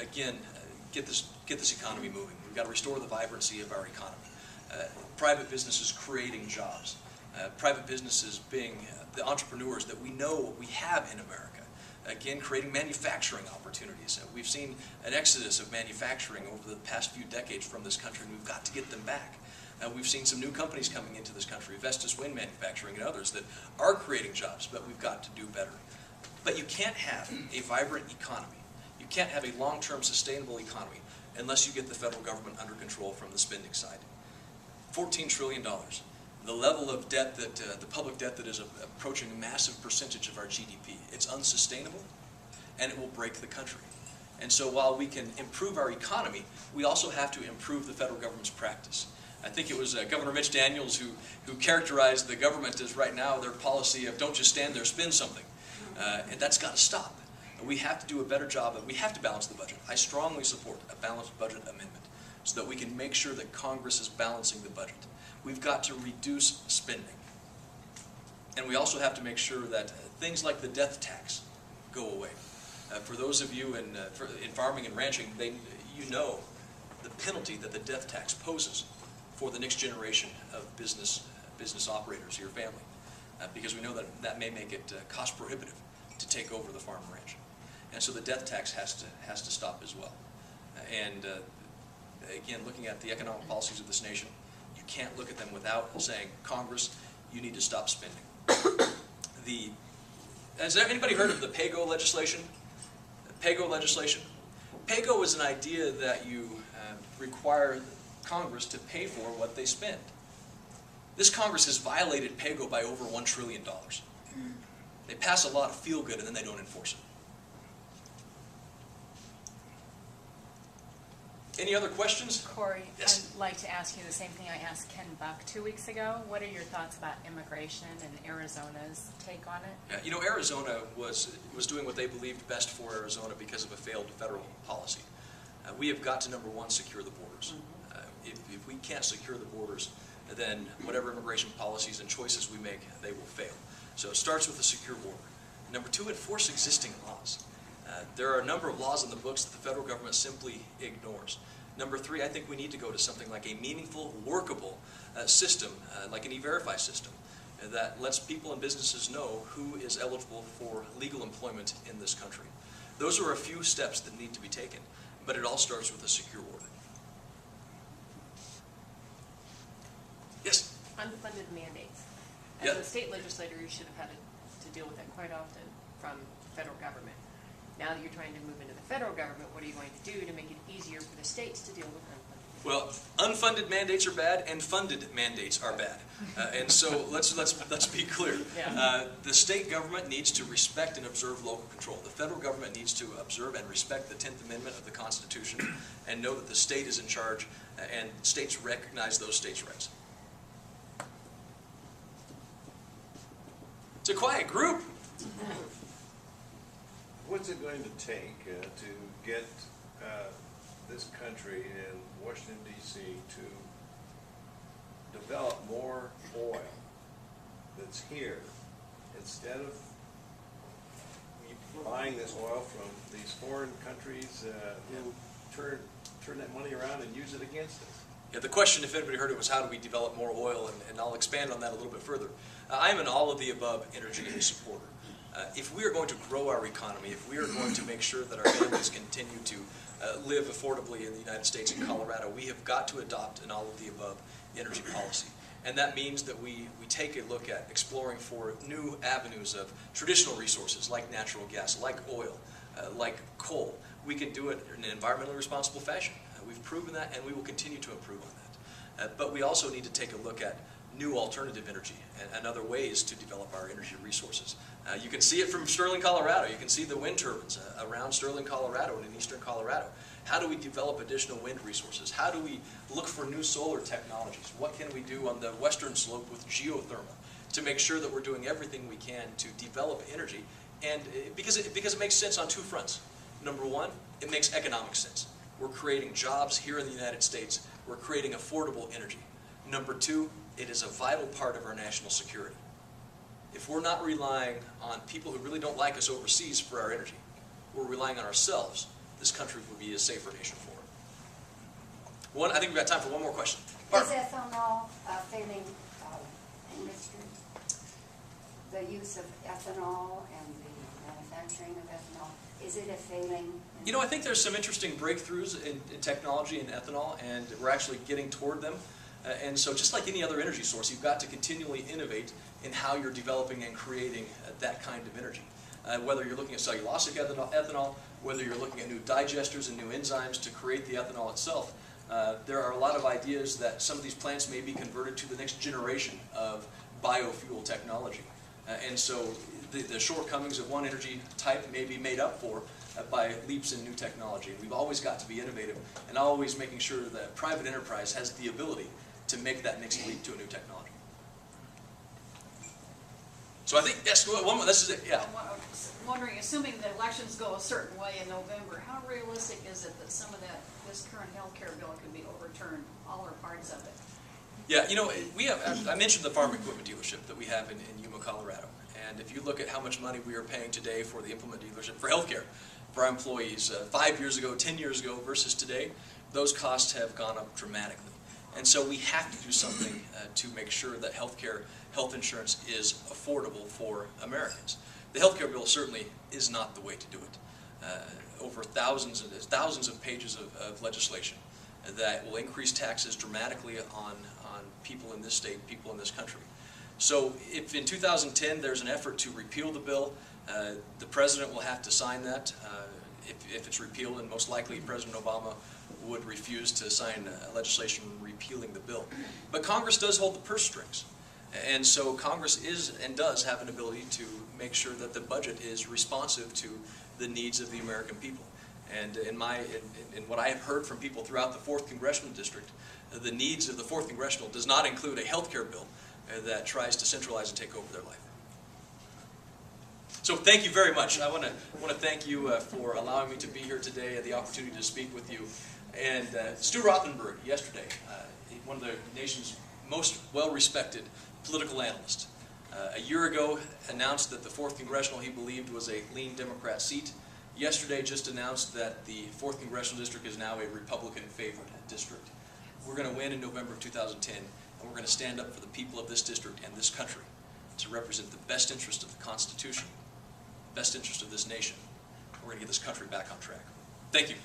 Again, get this economy moving. We've got to restore the vibrancy of our economy. Private businesses creating jobs. Private businesses being the entrepreneurs that we know we have in America. Again, creating manufacturing opportunities. We've seen an exodus of manufacturing over the past few decades from this country, and we've got to get them back. We've seen some new companies coming into this country, Vestas Wind Manufacturing and others, that are creating jobs, but we've got to do better. But you can't have a vibrant economy. You can't have a long-term sustainable economy unless you get the federal government under control from the spending side. $14 trillion. The level of debt that, the public debt that is approaching a massive percentage of our GDP. It's unsustainable, and it will break the country. And so while we can improve our economy, we also have to improve the federal government's practice. I think it was Governor Mitch Daniels who characterized the government as right now their policy of don't just stand there, spend something. And that's got to stop. We have to do a better job, and we have to balance the budget. I strongly support a balanced budget amendment so that we can make sure that Congress is balancing the budget. We've got to reduce spending. And we also have to make sure that things like the death tax go away. For those of you in farming and ranching, you know the penalty that the death tax poses for the next generation of business operators, your family, because we know that may make it cost prohibitive to take over the farm and ranch. And so the death tax has to stop as well. And again, looking at the economic policies of this nation, you can't look at them without saying, Congress, you need to stop spending. Has anybody heard of the PAYGO legislation? PAYGO legislation? PAYGO is an idea that you require Congress to pay for what they spend. This Congress has violated PAYGO by over $1 trillion. They pass a lot of feel-good and then they don't enforce it. Any other questions? Cory, yes. I'd like to ask you the same thing I asked Ken Buck 2 weeks ago. What are your thoughts about immigration and Arizona's take on it? Yeah, you know, Arizona was doing what they believed best for Arizona because of a failed federal policy. We have got to, number one, secure the borders. If we can't secure the borders, then whatever immigration policies and choices we make, they will fail. So it starts with a secure border. Number two, enforce existing laws. There are a number of laws in the books that the federal government simply ignores. Number three, I think we need to go to something like a meaningful, workable system, like an E-Verify system, that lets people and businesses know who is eligible for legal employment in this country. Those are a few steps that need to be taken, but it all starts with a secure border. Yes? Unfunded mandates. As Yep. a state legislator, you should have had to deal with that quite often from the federal government. Now that you're trying to move into the federal government, what are you going to do to make it easier for the states to deal with unfunded? Well, unfunded mandates are bad, and funded mandates are bad. And so let's be clear. Yeah. The state government needs to respect and observe local control. The federal government needs to observe and respect the 10th Amendment of the Constitution and know that the state is in charge, and states recognize those states' rights. It's a quiet group. What's it going to take to get this country and Washington, D.C. to develop more oil that's here instead of buying this oil from these foreign countries who turn that money around and use it against us? Yeah, the question, if anybody heard it, was how do we develop more oil, and I'll expand on that a little bit further. I am an all-of-the-above energy supporter. If we are going to grow our economy, if we are going to make sure that our families continue to live affordably in the United States and Colorado, we have got to adopt an all-of-the-above energy policy. And that means that we take a look at exploring for new avenues of traditional resources like natural gas, like oil, like coal. We can do it in an environmentally responsible fashion. We've proven that, and we will continue to improve on that. But we also need to take a look at new alternative energy and other ways to develop our energy resources. You can see it from Sterling, Colorado. You can see the wind turbines around Sterling, Colorado and in eastern Colorado. How do we develop additional wind resources? How do we look for new solar technologies? What can we do on the western slope with geothermal to make sure that we're doing everything we can to develop energy? And because it makes sense on two fronts. Number one, it makes economic sense. We're creating jobs here in the United States. We're creating affordable energy. Number two, it is a vital part of our national security. If we're not relying on people who really don't like us overseas for our energy, we're relying on ourselves this country would be a safer nation for. I think we've got time for one more question. Is Barbara. ethanol a failing industry? The use of ethanol and the manufacturing of ethanol, is it a failing? You know, I think there's some interesting breakthroughs in technology and ethanol, and we're actually getting toward them. And so just like any other energy source, you've got to continually innovate in how you're developing and creating that kind of energy. Whether you're looking at cellulosic ethanol, whether you're looking at new digesters and new enzymes to create the ethanol itself, there are a lot of ideas that some of these plants may be converted to the next generation of biofuel technology. And so the shortcomings of one energy type may be made up for by leaps in new technology. We've always got to be innovative and always making sure that private enterprise has the ability to make that next leap to a new technology. So I think, yes, one more, this is it, yeah. I'm wondering, assuming the elections go a certain way in November, how realistic is it that some of this current health care bill could be overturned, all or parts of it? Yeah, you know, I mentioned the farm equipment dealership that we have in Yuma, Colorado. And if you look at how much money we are paying today for the implement dealership, for healthcare, for our employees, 5 years ago, 10 years ago versus today, those costs have gone up dramatically. And so we have to do something to make sure that health insurance is affordable for Americans. The healthcare bill certainly is not the way to do it. Over thousands of pages of legislation that will increase taxes dramatically on people in this state, people in this country. So if in 2010 there's an effort to repeal the bill, the president will have to sign that if it's repealed, and most likely President Obama would refuse to sign legislation repealing the bill. But Congress does hold the purse strings. And so Congress is and does have an ability to make sure that the budget is responsive to the needs of the American people. And in what I have heard from people throughout the 4th Congressional District, the needs of the 4th Congressional does not include a health care bill that tries to centralize and take over their life. So thank you very much. I want to thank you for allowing me to be here today, the opportunity to speak with you. And Stu Rothenberg, yesterday, one of the nation's most well-respected political analysts, a year ago announced that the 4th Congressional he believed was a lean Democrat seat. Yesterday just announced that the 4th Congressional District is now a Republican-favored district. We're going to win in November of 2010, and we're going to stand up for the people of this district and this country to represent the best interest of the Constitution, the best interest of this nation. We're going to get this country back on track. Thank you.